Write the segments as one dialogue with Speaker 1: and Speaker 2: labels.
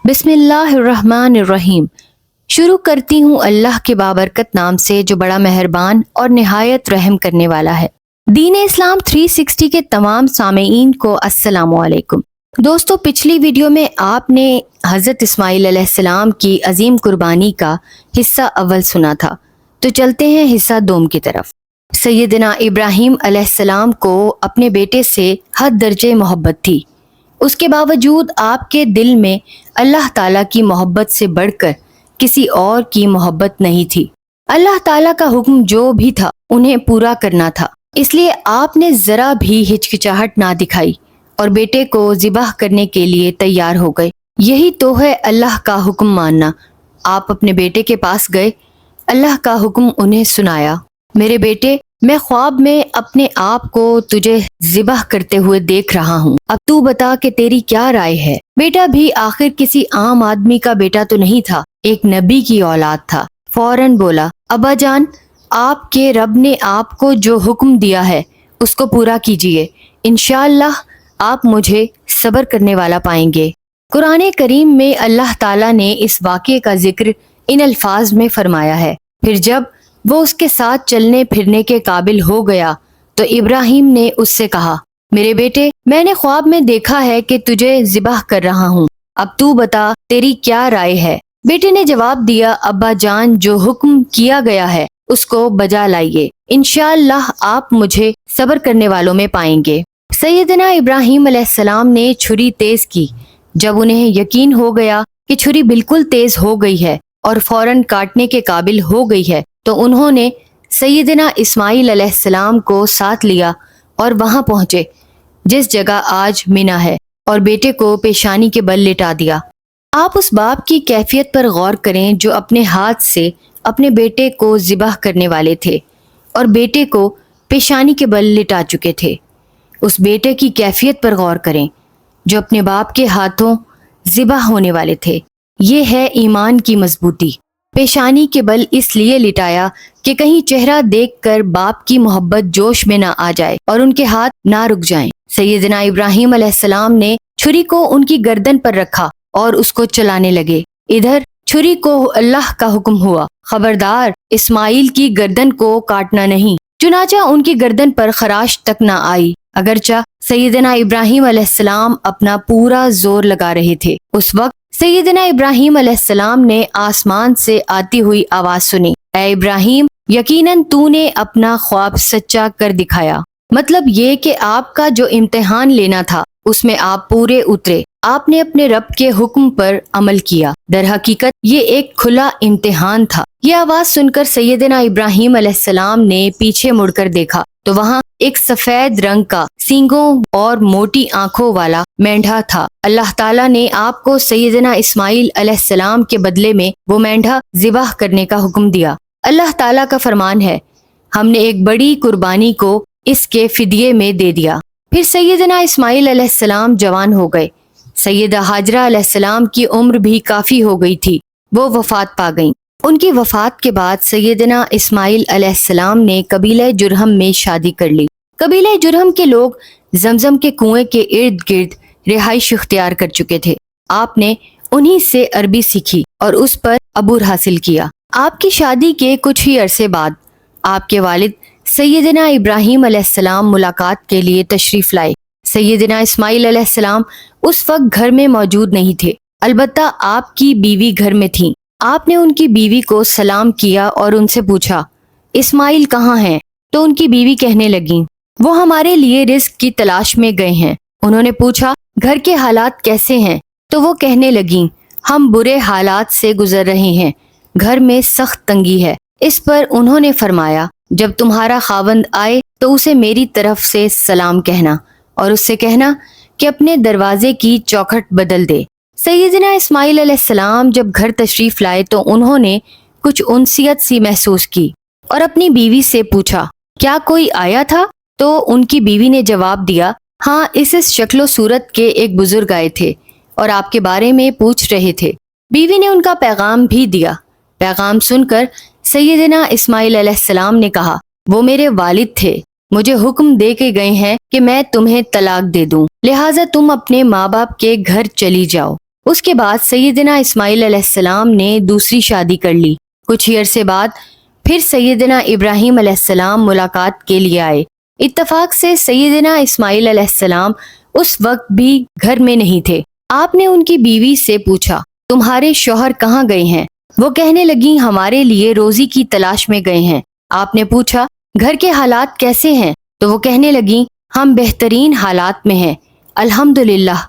Speaker 1: बिस्मिल्लाहिर्रहमानिर्रहीम। शुरू करती हूँ अल्लाह के बाबरकत नाम से जो बड़ा मेहरबान और निहायत रहम करने वाला है। दीन इस्लाम 360 के तमाम सामीईन को अस्सलामु अलैकुम। दोस्तों, पिछली वीडियो में आपने हज़रत इस्माईल अलैहिस्सलाम की अजीम कुर्बानी का हिस्सा अव्वल सुना था, तो चलते हैं हिस्सा दोम की तरफ। सैयदना इब्राहीम अलैहिस्सलाम को अपने बेटे से हद दर्जे मोहब्बत थी। उसके बावजूद आपके दिल में अल्लाह ताला की मोहब्बत से बढ़कर किसी और की मोहब्बत नहीं थी। अल्लाह ताला का हुक्म जो भी था उन्हें पूरा करना था, इसलिए आपने जरा भी हिचकिचाहट ना दिखाई और बेटे को ज़िबाह करने के लिए तैयार हो गए। यही तो है अल्लाह का हुक्म मानना। आप अपने बेटे के पास गए, अल्लाह का हुक्म उन्हें सुनाया। मेरे बेटे, मैं ख्वाब में अपने आप को तुझे ज़िबाह करते हुए देख रहा हूँ, अब तू बता कि तेरी क्या राय है। बेटा भी आखिर किसी आम आदमी का बेटा तो नहीं था, एक नबी की औलाद था। फौरन बोला, अब्बा जान, आपके रब ने आपको जो हुक्म दिया है उसको पूरा कीजिए, इंशाअल्लाह आप मुझे सब्र करने वाला पाएंगे। कुरान करीम में अल्लाह ताला ने इस वाक़े का जिक्र इन अल्फाज में फरमाया है। फिर जब वो उसके साथ चलने फिरने के काबिल हो गया तो इब्राहीम ने उससे कहा, मेरे बेटे, मैंने ख्वाब में देखा है कि तुझे ज़िबाह कर रहा हूँ, अब तू बता तेरी क्या राय है। बेटे ने जवाब दिया, अब्बा जान, जो हुक्म किया गया है उसको बजा लाइए, इंशाअल्लाह आप मुझे सब्र करने वालों में पाएंगे। सैयदना इब्राहीम अलैहिस्सलाम ने छुरी तेज की। जब उन्हें यकीन हो गया कि छुरी बिल्कुल तेज हो गई है और फौरन काटने के काबिल हो गई है, तो उन्होंने सैयदना इस्माईल अलैहिस्सलाम को साथ लिया और वहां पहुंचे जिस जगह आज मिना है, और बेटे को पेशानी के बल लिटा दिया। आप उस बाप की कैफियत पर गौर करें जो अपने हाथ से अपने बेटे को ज़िबाह करने वाले थे और बेटे को पेशानी के बल लिटा चुके थे। उस बेटे की कैफियत पर गौर करें जो अपने बाप के हाथों ज़िबाह होने वाले थे। ये है ईमान की मजबूती। पेशानी के बल इसलिए लिटाया कि कहीं चेहरा देखकर बाप की मोहब्बत जोश में ना आ जाए और उनके हाथ ना रुक जाएं। सैयदना इब्राहीम अलैहिस्सलाम ने छुरी को उनकी गर्दन पर रखा और उसको चलाने लगे। इधर छुरी को अल्लाह का हुक्म हुआ, खबरदार इस्माईल की गर्दन को काटना नहीं। चुनाचा उनकी गर्दन पर खराश तक ना आई, अगरचा सैयदना इब्राहीम अलैहिस्सलाम अपना पूरा जोर लगा रहे थे। उस वक्त सैयदना इब्राहीम अलैहिस्सलाम ने आसमान से आती हुई आवाज सुनी, ऐ इब्राहीम, यकीनन तूने अपना ख्वाब सच्चा कर दिखाया। मतलब ये कि आपका जो इम्तिहान लेना था उसमें आप पूरे उतरे, आपने अपने रब के हुक्म पर अमल किया। दर हकीकत ये एक खुला इम्तिहान था। ये आवाज सुनकर सैयदना इब्राहीम अलैहिस्सलाम ने पीछे मुड़कर देखा तो वहाँ एक सफेद रंग का, सींगों और मोटी आंखों वाला मेंढा था। अल्लाह ताला ने आपको सैयदना इस्माईल अलैहिस्सलाम के बदले में वो मेंढा ज़िबाह करने का हुक्म दिया। अल्लाह ताला का फरमान है, हमने एक बड़ी कुर्बानी को इसके फिदिये में दे दिया। फिर सैयदना इस्माईल अलैहिस्सलाम जवान हो गए। सैयदा हाजरा अलैहिस्सलाम की उम्र भी काफ़ी हो गई थी, वो वफात पा गईं। उनकी वफात के बाद सैयदना इस्माईल अलैहिस्सलाम ने कबीला जुरहम में शादी कर ली। कबीला जुरहम के लोग जमजम के कुएं के इर्द गिर्द रिहाइश इख्तियार कर चुके थे। आपने उन्हीं से अरबी सीखी और उस पर अबूर हासिल किया। आपकी शादी के कुछ ही अरसे बाद आपके वालिद सैयदना इब्राहीम अलैहिस्सलाम मुलाकात के लिए तशरीफ लाए। सैयदना इस्माईल अलैहिस्सलाम उस वक्त घर में मौजूद नहीं थे, अलबत्ता आपकी बीवी घर में थी। आपने उनकी बीवी को सलाम किया और उनसे पूछा, इस्माईल कहाँ हैं? तो उनकी बीवी कहने लगी, वो हमारे लिए रिस्क की तलाश में गए हैं। उन्होंने पूछा, घर के हालात कैसे हैं? तो वो कहने लगी, हम बुरे हालात से गुजर रहे हैं, घर में सख्त तंगी है। इस पर उन्होंने फरमाया, जब तुम्हारा खावंद आए तो उसे मेरी तरफ से सलाम कहना और उससे कहना कि अपने दरवाजे की चौखट बदल दे। सैयदना इस्माईल अलैहिस्सलाम जब घर तशरीफ लाए तो उन्होंने कुछ उनसियत सी महसूस की और अपनी बीवी से पूछा, क्या कोई आया था? तो उनकी बीवी ने जवाब दिया, हाँ, इस शक्लो सूरत के एक बुजुर्ग आए थे और आपके बारे में पूछ रहे थे। बीवी ने उनका पैगाम भी दिया। पैगाम सुनकर सैयदना इस्माईल अलैहिस्सलाम ने कहा, वो मेरे वालिद थे, मुझे हुक्म दे के गए हैं कि मैं तुम्हें तलाक दे दूं, लिहाजा तुम अपने माँ बाप के घर चली जाओ। اس کے بعد سیدنا اسماعیل علیہ السلام نے دوسری شادی کر لی۔ کچھ ہی عرصے بعد پھر سیدنا ابراہیم علیہ السلام ملاقات کے لیے آئے۔ اتفاق سے سیدنا اسماعیل علیہ السلام اس وقت بھی گھر میں نہیں تھے۔ آپ نے ان کی بیوی سے پوچھا، تمہارے شوہر کہاں گئے ہیں؟ وہ کہنے لگیں، ہمارے لیے روزی کی تلاش میں گئے ہیں۔ آپ نے پوچھا، گھر کے حالات کیسے ہیں؟ تو وہ کہنے لگیں، ہم بہترین حالات میں ہیں، الحمدللہ،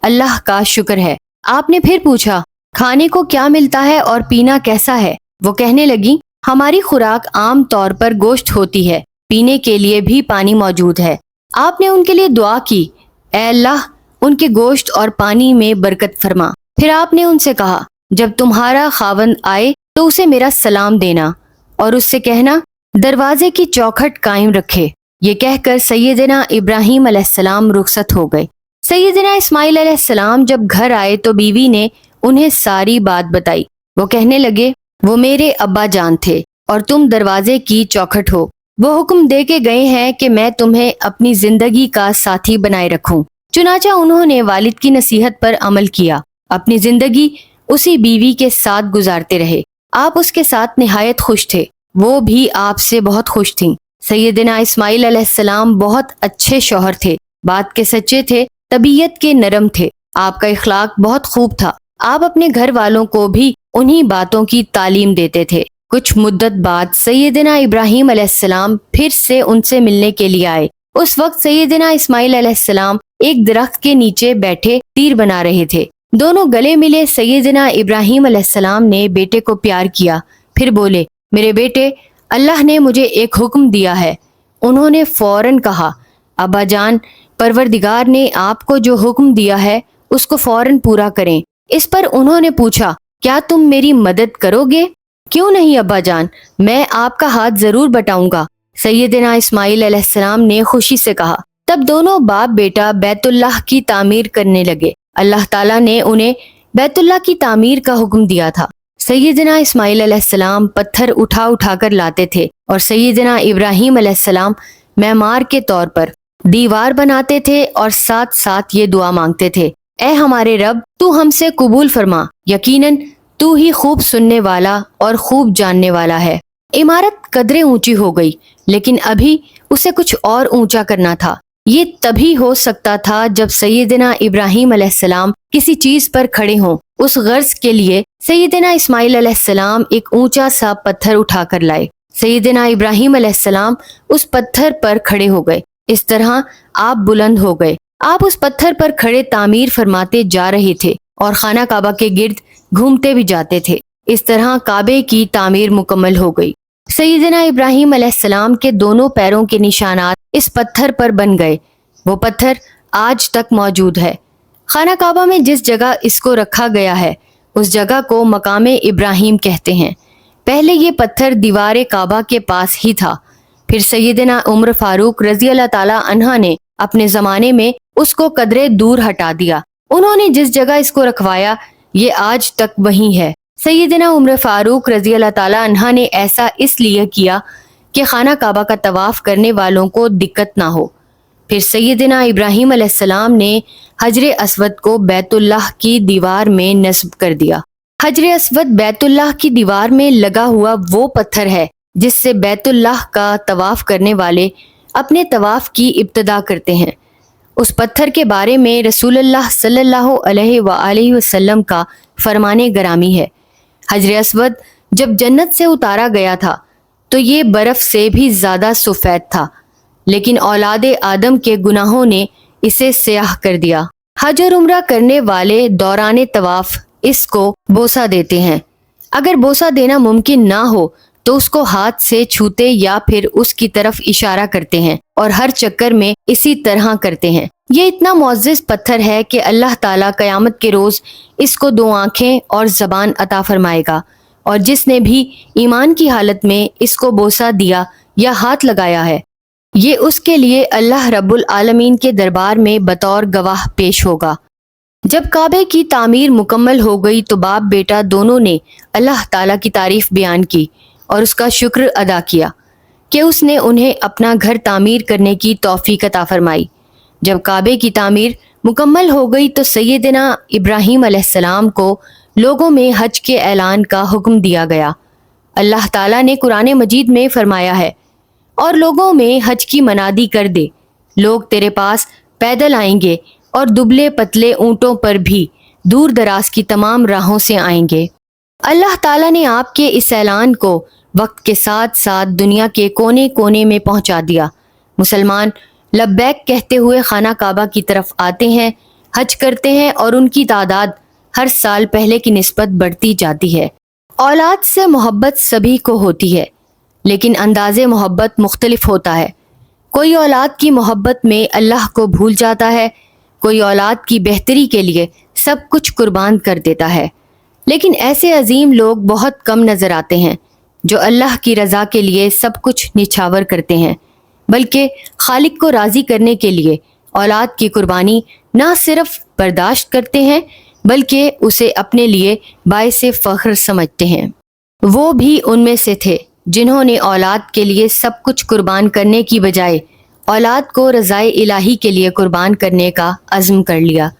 Speaker 1: اللہ کا شکر ہے۔ آپ نے پھر پوچھا، کھانے کو کیا ملتا ہے اور پینا کیسا ہے؟ وہ کہنے لگیں، ہماری خوراک عام طور پر گوشت ہوتی ہے، پینے کے لیے بھی پانی موجود ہے۔ آپ نے ان کے لیے دعا کی، اے اللہ ان کے گوشت اور پانی میں برکت فرما۔ پھر آپ نے ان سے کہا، جب تمہارا خاوند آئے تو اسے میرا سلام دینا اور اس سے کہنا دروازے کی چوکھٹ قائم رکھے۔ یہ کہہ کر سیدنا ابراہیم علیہ السلام رخصت ہو گئے۔ سیدنا اسماعیل علیہ السلام جب گھر آئے تو بیوی نے انہیں ساری بات بتائی۔ وہ کہنے لگے، وہ میرے ابا جان تھے اور تم دروازے کی چوکھٹ ہو۔ وہ حکم دے کے گئے ہیں کہ میں تمہیں اپنی زندگی کا ساتھی بنائے رکھوں۔ چنانچہ انہوں نے والد کی نصیحت پر عمل کیا، اپنی زندگی اسی بیوی کے ساتھ گزارتے رہے۔ آپ اس کے ساتھ نہایت خوش تھے، وہ بھی آپ سے بہت خوش تھیں۔ سیدنا اسماعیل علیہ السلام بہت اچھے شوہر تھے، بات کے سچے تھے، طبیعت کے نرم تھے۔ آپ کا اخلاق بہت خوب تھا۔ آپ اپنے گھر والوں کو بھی انہی باتوں کی تعلیم دیتے تھے۔ کچھ مدت بعد سیدنا ابراہیم علیہ السلام پھر سے ان سے ملنے کے لیے آئے۔ اس وقت سیدنا اسماعیل علیہ السلام ایک درخت کے نیچے بیٹھے تیر بنا رہے تھے۔ دونوں گلے ملے۔ سیدنا ابراہیم علیہ السلام نے بیٹے کو پیار کیا، پھر بولے، میرے بیٹے، اللہ نے مجھے ایک حکم دیا ہے۔ انہوں نے فوراً کہا، ابا جان، پروردگار نے آپ کو جو حکم دیا ہے اس کو فوراً پورا کریں۔ اس پر انہوں نے پوچھا، کیا تم میری مدد کرو گے؟ کیوں نہیں ابا جان، میں آپ کا ہاتھ ضرور بٹاؤں گا۔ سیدنا اسماعیل علیہ السلام نے خوشی سے کہا۔ تب دونوں باپ بیٹا بیت اللہ کی تعمیر کرنے لگے۔ اللہ تعالیٰ نے انہیں بیت اللہ کی تعمیر کا حکم دیا تھا۔ سیدنا اسماعیل علیہ السلام پتھر اٹھا اٹھا کر لاتے تھے اور سیدنا ابراہیم علیہ السلام معمار کے طور پر دیوار بناتے تھے اور ساتھ ساتھ یہ دعا مانگتے تھے، اے ہمارے رب، تو ہم سے قبول فرما، یقیناً تو ہی خوب سننے والا اور خوب جاننے والا ہے۔ عمارت قدرے اونچی ہو گئی، لیکن ابھی اسے کچھ اور اونچا کرنا تھا۔ یہ تبھی ہو سکتا تھا جب سیدنا ابراہیم علیہ السلام کسی چیز پر کھڑے ہوں۔ اس غرض کے لیے سیدنا اسماعیل علیہ السلام ایک اونچا سا پتھر اٹھا کر لائے۔ سیدنا ابراہیم علیہ السلام اس پتھر پر کھڑے ہو گئے۔ اس طرح آپ بلند ہو گئے۔ آپ اس پتھر پر کھڑے تعمیر فرماتے جا رہے تھے اور خانہ کعبہ کے گرد گھومتے بھی جاتے تھے۔ اس طرح کعبے کی تعمیر مکمل ہو گئی۔ سیدنا ابراہیم علیہ السلام کے دونوں پیروں کے نشانات اس پتھر پر بن گئے۔ وہ پتھر آج تک موجود ہے۔ خانہ کعبہ میں جس جگہ اس کو رکھا گیا ہے اس جگہ کو مقام ابراہیم کہتے ہیں۔ پہلے یہ پتھر دیوار کعبہ کے پاس ہی تھا، پھر سیدنا عمر فاروق رضی اللہ تعالی عنہ نے اپنے زمانے میں اس کو قدرے دور ہٹا دیا۔ انہوں نے جس جگہ اس کو رکھوایا یہ آج تک وہیں ہے۔ سیدنا عمر فاروق رضی اللہ تعالی عنہ نے ایسا اس لیے کیا کہ خانہ کعبہ کا طواف کرنے والوں کو دقت نہ ہو۔ پھر سیدنا ابراہیم علیہ السلام نے حجر اسود کو بیت اللہ کی دیوار میں نصب کر دیا۔ حجر اسود بیت اللہ کی دیوار میں لگا ہوا وہ پتھر ہے جس سے بیت اللہ کا طواف کرنے والے اپنے طواف کی ابتدا کرتے ہیں۔ اس پتھر کے بارے میں رسول اللہ صلی اللہ علیہ وآلہ وسلم کا فرمان گرامی ہے، حجر اسود جب جنت سے اتارا گیا تھا تو یہ برف سے بھی زیادہ سفید تھا، لیکن اولاد آدم کے گناہوں نے اسے سیاہ کر دیا۔ حج اور عمرہ کرنے والے دوران طواف اس کو بوسہ دیتے ہیں۔ اگر بوسہ دینا ممکن نہ ہو تو اس کو ہاتھ سے چھوتے یا پھر اس کی طرف اشارہ کرتے ہیں اور ہر چکر میں اسی طرح کرتے ہیں۔ یہ اتنا معزز پتھر ہے کہ اللہ تعالیٰ قیامت کے روز اس کو 2 آنکھیں اور زبان عطا فرمائے گا، اور جس نے بھی ایمان کی حالت میں اس کو بوسہ دیا یا ہاتھ لگایا ہے یہ اس کے لیے اللہ رب العالمین کے دربار میں بطور گواہ پیش ہوگا۔ جب کعبے کی تعمیر مکمل ہو گئی تو باپ بیٹا دونوں نے اللہ تعالیٰ کی تعریف بیان کی اور اس کا شکر ادا کیا کہ اس نے انہیں اپنا گھر تعمیر کرنے کی توفیق عطا فرمائی۔ جب کعبے کی تعمیر मुकम्मल हो गई तो सैयदना इब्राहीम अलैहिस्सलाम को लोगों में हज के ऐलान का हुक्म दिया गया। अल्लाह ताला ने कुरान मजीद में फरमाया है, और लोगों में हज की मनादी कर दे, लोग तेरे पास पैदल आएंगे और दुबले पतले ऊँटों पर भी दूर दराज की तमाम राहों से आएंगे। अल्लाह ताला ने आपके इस ऐलान को वक्त के साथ साथ दुनिया के कोने कोने में पहुंचा दिया। मुसलमान लब्बैक कहते हुए खाना काबा की तरफ आते हैं, हज करते हैं और उनकी तादाद हर साल पहले की निस्बत बढ़ती जाती है। औलाद से मोहब्बत सभी को होती है, लेकिन अंदाज़े मोहब्बत मुख्तलिफ होता है। कोई औलाद की मोहब्बत में अल्लाह को भूल जाता है, कोई औलाद की बेहतरी के लिए सब कुछ कुर्बान कर देता है। लेकिन ऐसे अजीम लोग बहुत कम नज़र आते हैं जो अल्लाह की रज़ा के लिए सब कुछ निछावर करते हैं, बल्कि खालिक को राज़ी करने के लिए औलाद की कुर्बानी न सिर्फ बर्दाश्त करते हैं बल्कि उसे अपने लिए बाइसे फ़ख्र समझते हैं। वो भी उनमें से थे जिन्होंने औलाद के लिए सब कुछ कुर्बान करने की बजाय औलाद को रज़ाए इलाही के लिए कुर्बान करने का अज़्म कर लिया।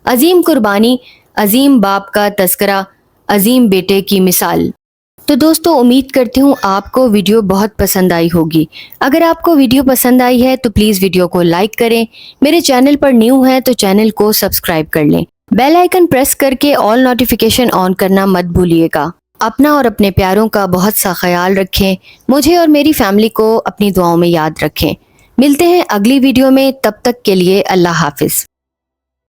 Speaker 1: अजीम कुर्बानी, अजीम बाप का तज़किरा, अजीम बेटे की मिसाल। तो दोस्तों, उम्मीद करती हूँ आपको वीडियो बहुत पसंद आई होगी। अगर आपको वीडियो पसंद आई है तो प्लीज़ वीडियो को लाइक करें। मेरे चैनल पर न्यू हैं तो चैनल को सब्सक्राइब कर लें। बेल आइकन प्रेस करके ऑल नोटिफिकेशन ऑन करना मत भूलिएगा। अपना और अपने प्यारों का बहुत सा ख्याल रखें। मुझे और मेरी फैमिली को अपनी दुआओं में याद रखें। मिलते हैं अगली वीडियो में, तब तक के लिए अल्लाह हाफिज़।